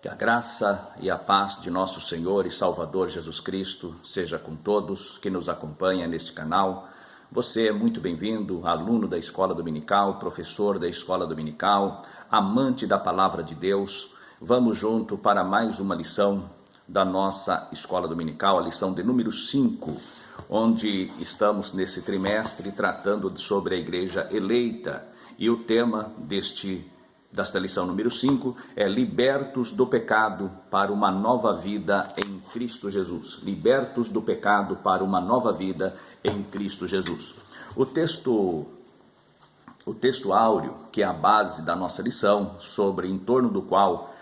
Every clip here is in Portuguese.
Que a graça e a paz de nosso Senhor e Salvador Jesus Cristo seja com todos que nos acompanham neste canal. Você é muito bem-vindo, aluno da Escola Dominical, professor da Escola Dominical, amante da Palavra de Deus. Vamos junto para mais uma lição da nossa Escola Dominical, a lição de número 5, onde estamos nesse trimestre tratando sobre a Igreja eleita. E o tema desta lição número 5 é libertos do pecado para uma nova vida em Cristo Jesus. Libertos do pecado para uma nova vida em Cristo Jesus. O texto áureo, que é a base da nossa lição, em torno do qual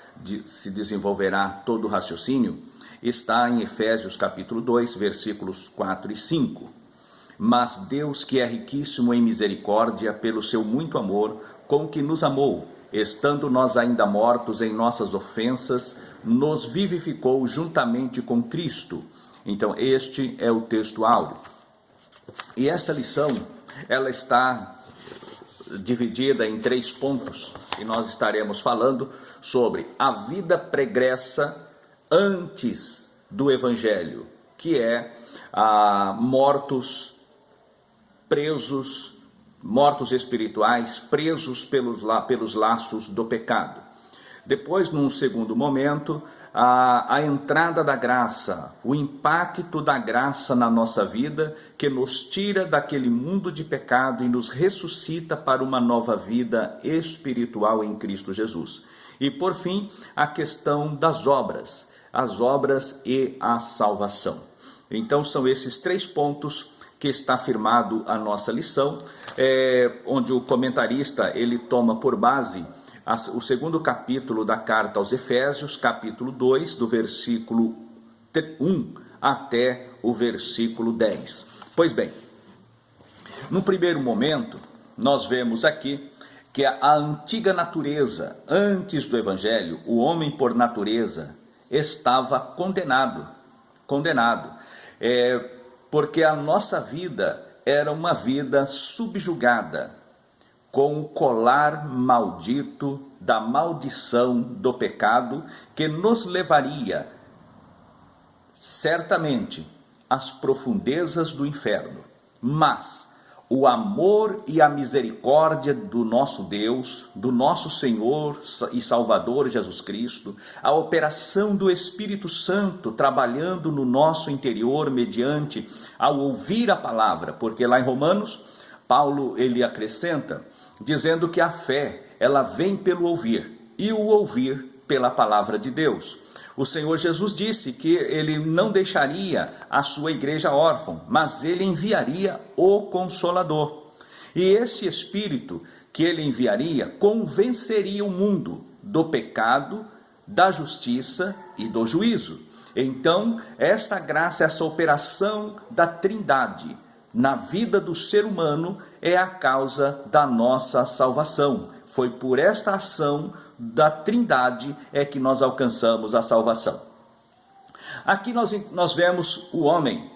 se desenvolverá todo o raciocínio, está em Efésios capítulo 2, versículos 4 e 5. Mas Deus, que é riquíssimo em misericórdia, pelo seu muito amor, com que nos amou, estando nós ainda mortos em nossas ofensas, nos vivificou juntamente com Cristo. Então, este é o texto áureo. E esta lição, ela está dividida em 3 pontos, e nós estaremos falando sobre a vida pregressa antes do Evangelho, que é mortos espirituais, presos pelos laços do pecado. Depois, num segundo momento, a entrada da graça, o impacto da graça na nossa vida, que nos tira daquele mundo de pecado e nos ressuscita para uma nova vida espiritual em Cristo Jesus. E, por fim, a questão das obras, as obras e a salvação. Então, são esses 3 pontos que está firmado a nossa lição, onde o comentarista ele toma por base o 2º capítulo da carta aos Efésios, capítulo 2, do versículo 1 até o versículo 10. Pois bem, no primeiro momento, nós vemos aqui que a antiga natureza, antes do Evangelho, o homem por natureza, estava condenado, porque a nossa vida era uma vida subjugada, com o colar maldito da maldição do pecado, que nos levaria certamente às profundezas do inferno. Mas o amor e a misericórdia do nosso Deus, do nosso Senhor e Salvador Jesus Cristo, a operação do Espírito Santo trabalhando no nosso interior mediante ao ouvir a palavra, porque lá em Romanos, Paulo ele acrescenta, dizendo que a fé ela vem pelo ouvir, e o ouvir pela palavra de Deus. O Senhor Jesus disse que ele não deixaria a sua igreja órfã, mas ele enviaria o Consolador. E esse Espírito que ele enviaria convenceria o mundo do pecado, da justiça e do juízo. Então, essa graça, essa operação da Trindade na vida do ser humano é a causa da nossa salvação. Foi por esta ação da Trindade é que nós alcançamos a salvação. Aqui nós vemos o homem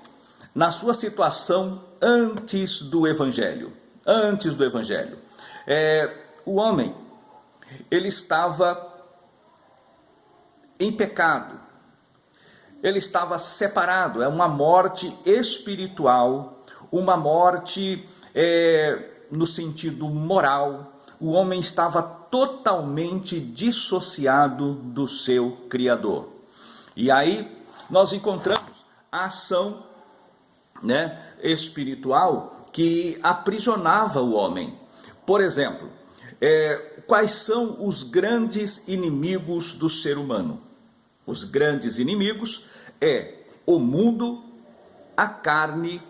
na sua situação antes do Evangelho. Antes do Evangelho. O homem, ele estava em pecado. Ele estava separado. É uma morte espiritual, uma morte no sentido moral. O homem estava totalmente dissociado do seu Criador. E aí nós encontramos a ação espiritual que aprisionava o homem. Por exemplo, quais são os grandes inimigos do ser humano? Os grandes inimigos o mundo, a carne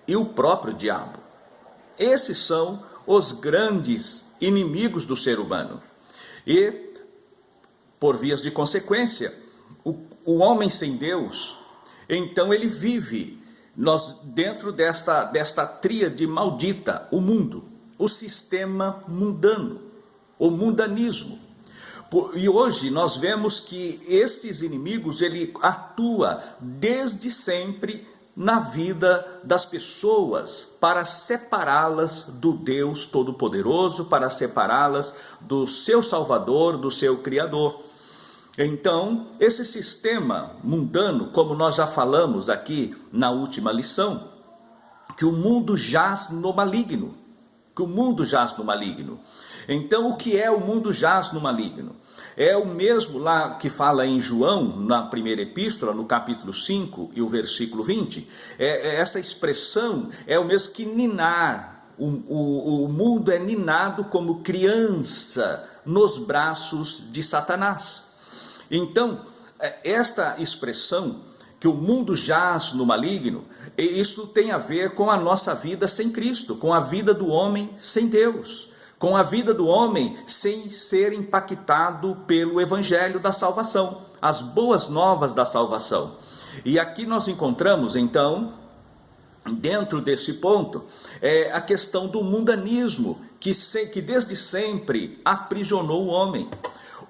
e o próprio diabo. Esses são os grandes inimigos do ser humano. E, por vias de consequência, o homem sem Deus, então ele vive dentro desta tríade maldita, o mundo, o sistema mundano, o mundanismo. E hoje nós vemos que esses inimigos, ele atua desde sempre na vida das pessoas, para separá-las do Deus Todo-Poderoso, para separá-las do seu Salvador, do seu Criador. Então, esse sistema mundano, como nós já falamos aqui na última lição, que o mundo jaz no maligno, que o mundo jaz no maligno. Então, o que é o mundo jaz no maligno? É o mesmo lá que fala em João, na primeira epístola, no capítulo 5 e o versículo 20. Essa expressão é o mesmo que ninar. O mundo é ninado como criança nos braços de Satanás. Então, esta expressão, que o mundo jaz no maligno, isso tem a ver com a nossa vida sem Cristo, com a vida do homem sem Deus, com a vida do homem sem ser impactado pelo evangelho da salvação, as boas novas da salvação. E aqui nós encontramos, então, dentro desse ponto, a questão do mundanismo, que desde sempre aprisionou o homem.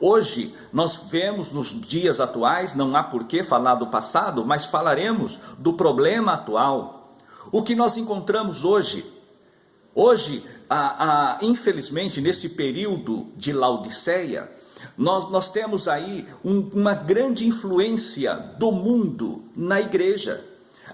Hoje, nós vemos nos dias atuais, não há por que falar do passado, mas falaremos do problema atual. O que nós encontramos hoje? Hoje, infelizmente, nesse período de Laodiceia, nós temos aí uma grande influência do mundo na igreja.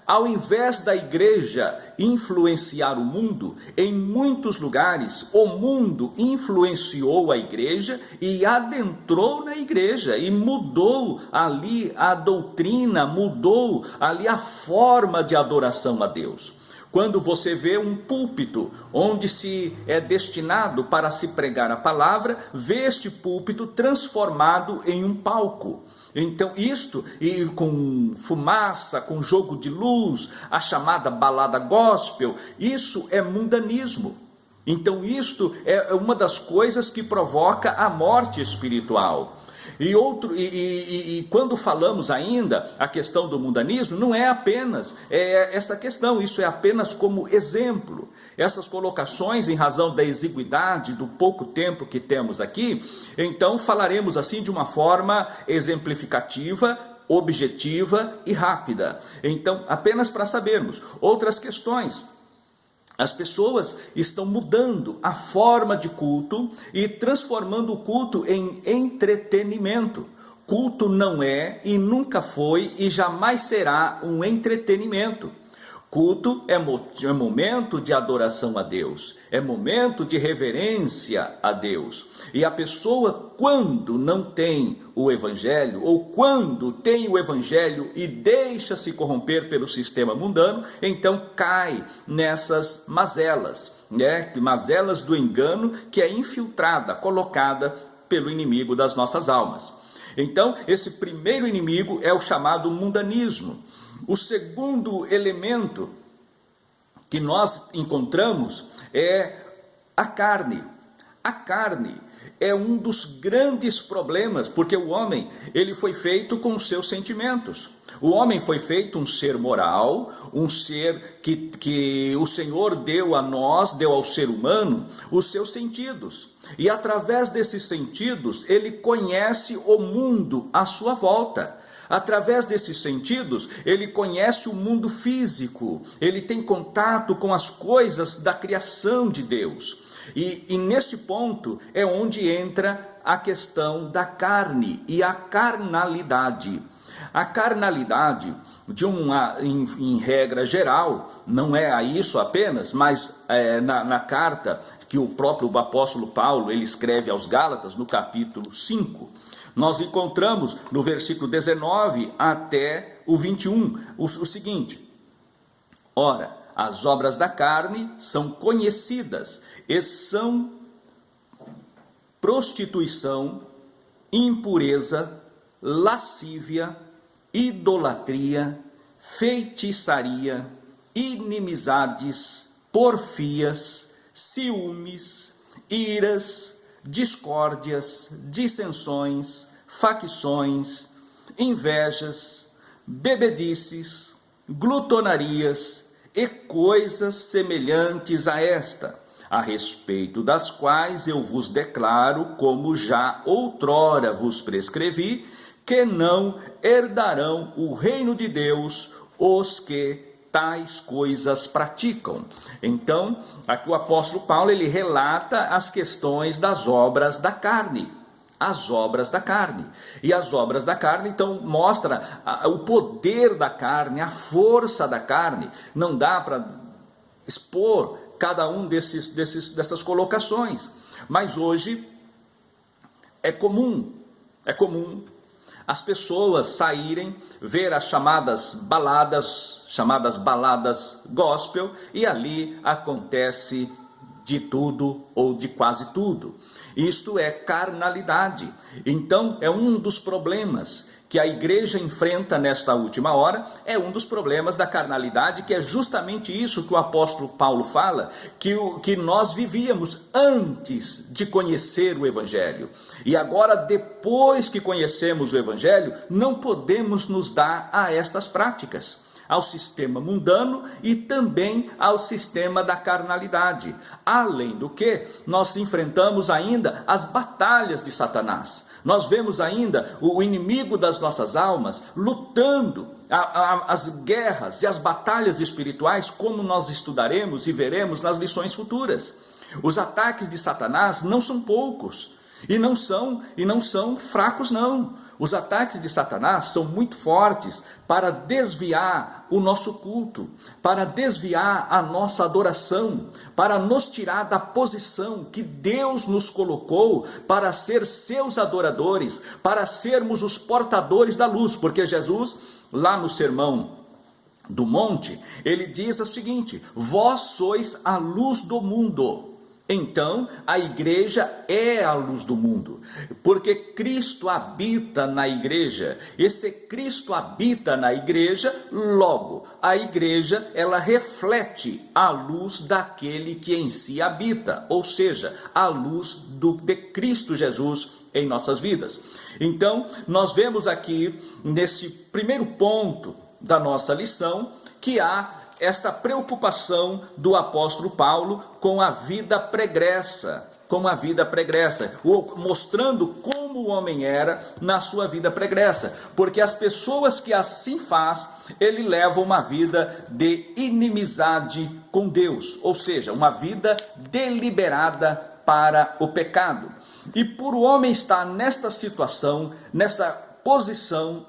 Ao invés da igreja influenciar o mundo, em muitos lugares o mundo influenciou a igreja e adentrou na igreja e mudou ali a doutrina, mudou ali a forma de adoração a Deus. Quando você vê um púlpito onde se é destinado para se pregar a palavra, vê este púlpito transformado em um palco. Então isto, e com fumaça, com jogo de luz, a chamada balada gospel, isso é mundanismo. Então isto é uma das coisas que provoca a morte espiritual. E quando falamos ainda a questão do mundanismo, não é apenas essa questão, isso é apenas como exemplo. Essas colocações, em razão da exiguidade, do pouco tempo que temos aqui, então falaremos assim de uma forma exemplificativa, objetiva e rápida. Então, apenas para sabermos outras questões. As pessoas estão mudando a forma de culto e transformando o culto em entretenimento. Culto não é e nunca foi e jamais será um entretenimento. Culto é momento de adoração a Deus, é momento de reverência a Deus. E a pessoa, quando não tem o evangelho, ou quando tem o evangelho e deixa se corromper pelo sistema mundano, então cai nessas mazelas, mazelas do engano que é infiltrada, colocada pelo inimigo das nossas almas. Então, esse primeiro inimigo é o chamado mundanismo. O segundo elemento que nós encontramos é a carne. A carne é um dos grandes problemas, porque o homem, ele foi feito com os seus sentimentos. O homem foi feito um ser moral, um ser que o Senhor deu a nós, deu ao ser humano, os seus sentidos. E através desses sentidos, ele conhece o mundo à sua volta. Através desses sentidos, ele conhece o mundo físico, ele tem contato com as coisas da criação de Deus. E neste ponto é onde entra a questão da carne e a carnalidade. A carnalidade, em regra geral, não é a isso apenas, mas na carta que o próprio apóstolo Paulo ele escreve aos Gálatas, no capítulo 5, nós encontramos no versículo 19 até o 21 o seguinte: ora, as obras da carne são conhecidas e são prostituição, impureza, lascívia, idolatria, feitiçaria, inimizades, porfias, ciúmes, iras, discórdias, dissensões, facções, invejas, bebedices, glutonarias e coisas semelhantes a esta, a respeito das quais eu vos declaro, como já outrora vos prescrevi, que não herdarão o reino de Deus os que tais coisas praticam. Então, aqui o apóstolo Paulo ele relata as questões das obras da carne. as obras da carne. E as obras da carne, então, mostra o poder da carne, a força da carne. Não dá para expor cada um dessas colocações. Mas hoje é comum as pessoas saírem, ver as chamadas baladas gospel, e ali acontece de tudo ou de quase tudo. Isto é carnalidade. Então é um dos problemas que a igreja enfrenta nesta última hora, é um dos problemas da carnalidade, que é justamente isso que o apóstolo Paulo fala, que nós vivíamos antes de conhecer o Evangelho. E agora, depois que conhecemos o Evangelho, não podemos nos dar a estas práticas, ao sistema mundano e também ao sistema da carnalidade. Além do que, nós enfrentamos ainda as batalhas de Satanás. Nós vemos ainda o inimigo das nossas almas lutando as guerras e as batalhas espirituais, como nós estudaremos e veremos nas lições futuras. Os ataques de Satanás não são poucos e não são fracos, não. Os ataques de Satanás são muito fortes para desviar o nosso culto, para desviar a nossa adoração, para nos tirar da posição que Deus nos colocou para ser seus adoradores, para sermos os portadores da luz, porque Jesus, lá no Sermão do Monte, ele diz o seguinte: vós sois a luz do mundo. Então, a igreja é a luz do mundo, porque Cristo habita na igreja. E se Cristo habita na igreja, logo, a igreja, ela reflete a luz daquele que em si habita, ou seja, a luz de Cristo Jesus em nossas vidas. Então, nós vemos aqui, nesse primeiro ponto da nossa lição, que há esta preocupação do apóstolo Paulo com a vida pregressa, mostrando como o homem era na sua vida pregressa, porque as pessoas que assim faz, ele leva uma vida de inimizade com Deus, ou seja, uma vida deliberada para o pecado. E por o homem estar nesta situação, nessa posição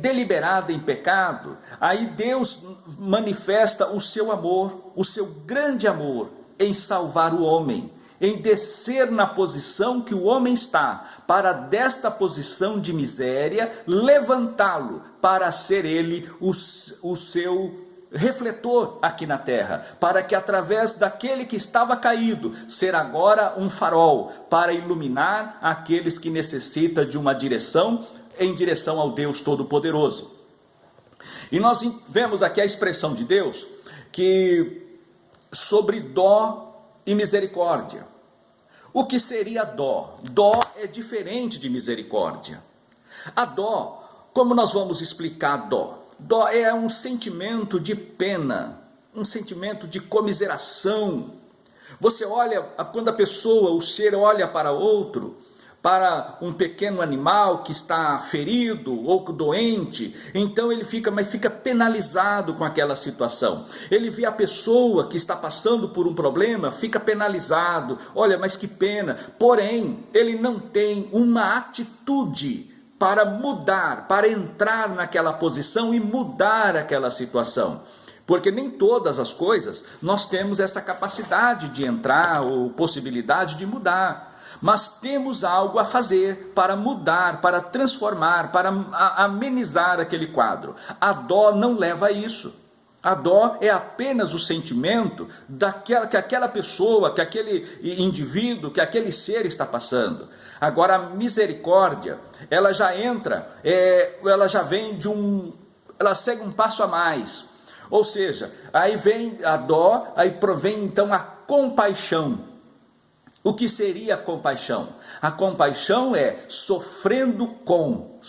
deliberada em pecado, aí Deus manifesta o seu amor, o seu grande amor em salvar o homem, em descer na posição que o homem está, para desta posição de miséria, levantá-lo para ser ele o seu refletor aqui na terra, para que através daquele que estava caído, ser agora um farol, para iluminar aqueles que necessitam de uma direção, em direção ao Deus Todo-Poderoso. E nós vemos aqui a expressão de Deus, que sobre dó e misericórdia. O que seria dó? Dó é diferente de misericórdia. A dó, como nós vamos explicar dó? Dó é um sentimento de pena, um sentimento de comiseração. Você olha, quando a pessoa, o ser olha para outro, para um pequeno animal que está ferido ou doente, então ele fica penalizado com aquela situação. Ele vê a pessoa que está passando por um problema, fica penalizado, olha, mas que pena. Porém, ele não tem uma atitude para mudar, para entrar naquela posição e mudar aquela situação. Porque nem todas as coisas nós temos essa capacidade de entrar ou possibilidade de mudar. Mas temos algo a fazer para mudar, para transformar, para amenizar aquele quadro. A dó não leva a isso. A dó é apenas o sentimento que aquela pessoa, que aquele indivíduo, que aquele ser está passando. Agora a misericórdia, ela já entra, ela já vem ela segue um passo a mais. Ou seja, aí vem a dó, aí provém então a compaixão. O que seria a compaixão? A compaixão é sofrendo com.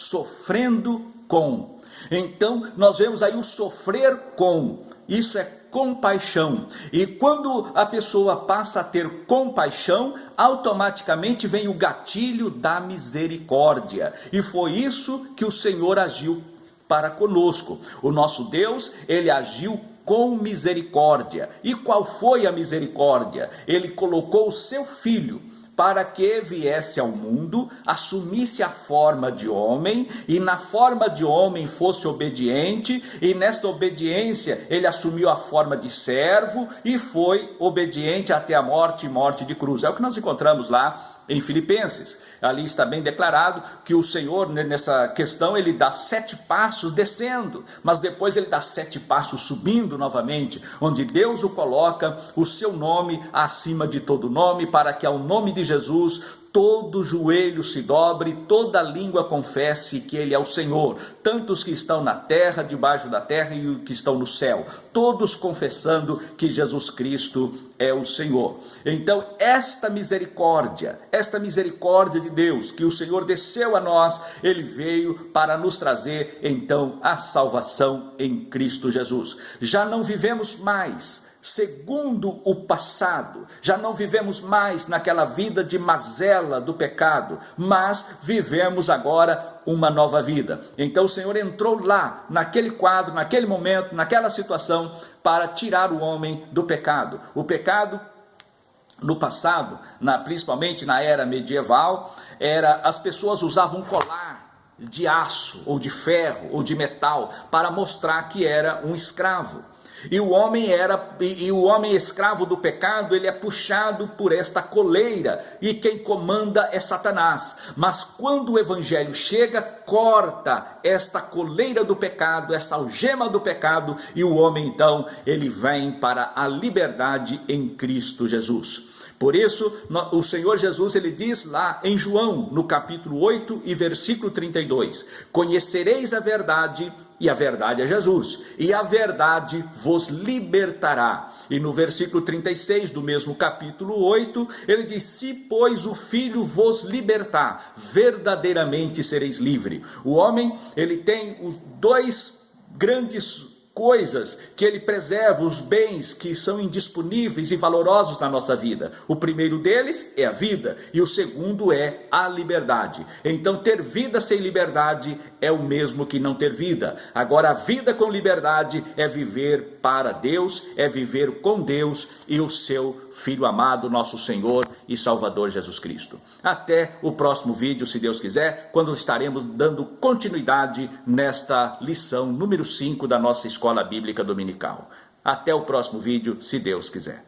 Então, nós vemos aí o sofrer com. Isso é compaixão. E quando a pessoa passa a ter compaixão, automaticamente vem o gatilho da misericórdia. E foi isso que o Senhor agiu para conosco. O nosso Deus, ele agiu com misericórdia. E qual foi a misericórdia? Ele colocou o seu filho para que viesse ao mundo, assumisse a forma de homem, e na forma de homem fosse obediente, e nesta obediência ele assumiu a forma de servo, e foi obediente até a morte e morte de cruz. É o que nós encontramos lá em Filipenses. Ali está bem declarado que o Senhor, nessa questão, ele dá 7 passos descendo, mas depois ele dá 7 passos subindo novamente, onde Deus o coloca o seu nome acima de todo nome, para que ao nome de Jesus todo joelho se dobre, toda língua confesse que ele é o Senhor, tanto os que estão na terra, debaixo da terra, e os que estão no céu, todos confessando que Jesus Cristo é o Senhor. Então, esta misericórdia de Deus, que o Senhor desceu a nós, ele veio para nos trazer, então, a salvação em Cristo Jesus. Já não vivemos mais segundo o passado, já não vivemos mais naquela vida de mazela do pecado, mas vivemos agora uma nova vida. Então o Senhor entrou lá, naquele quadro, naquele momento, naquela situação, para tirar o homem do pecado. O pecado, no passado, principalmente na era medieval, as pessoas usavam um colar de aço, ou de ferro, ou de metal, para mostrar que era um escravo. E o homem escravo do pecado, ele é puxado por esta coleira, e quem comanda é Satanás. Mas quando o evangelho chega, corta esta coleira do pecado, essa algema do pecado, e o homem então, ele vem para a liberdade em Cristo Jesus. Por isso, o Senhor Jesus, ele diz lá em João, no capítulo 8 e versículo 32, conhecereis a verdade, e a verdade é Jesus, e a verdade vos libertará. E no versículo 36 do mesmo capítulo 8, ele diz, se pois o Filho vos libertar, verdadeiramente sereis livres. O homem, ele tem os 2 grandes coisas que ele preserva, os bens que são indisponíveis e valorosos na nossa vida. O primeiro deles é a vida, e o segundo é a liberdade. Então ter vida sem liberdade é o mesmo que não ter vida. Agora a vida com liberdade é viver para Deus, é viver com Deus e o seu Filho amado, nosso Senhor e Salvador Jesus Cristo. Até o próximo vídeo, se Deus quiser, quando estaremos dando continuidade nesta lição número 5 da nossa Escola Bíblica Dominical. Até o próximo vídeo, se Deus quiser.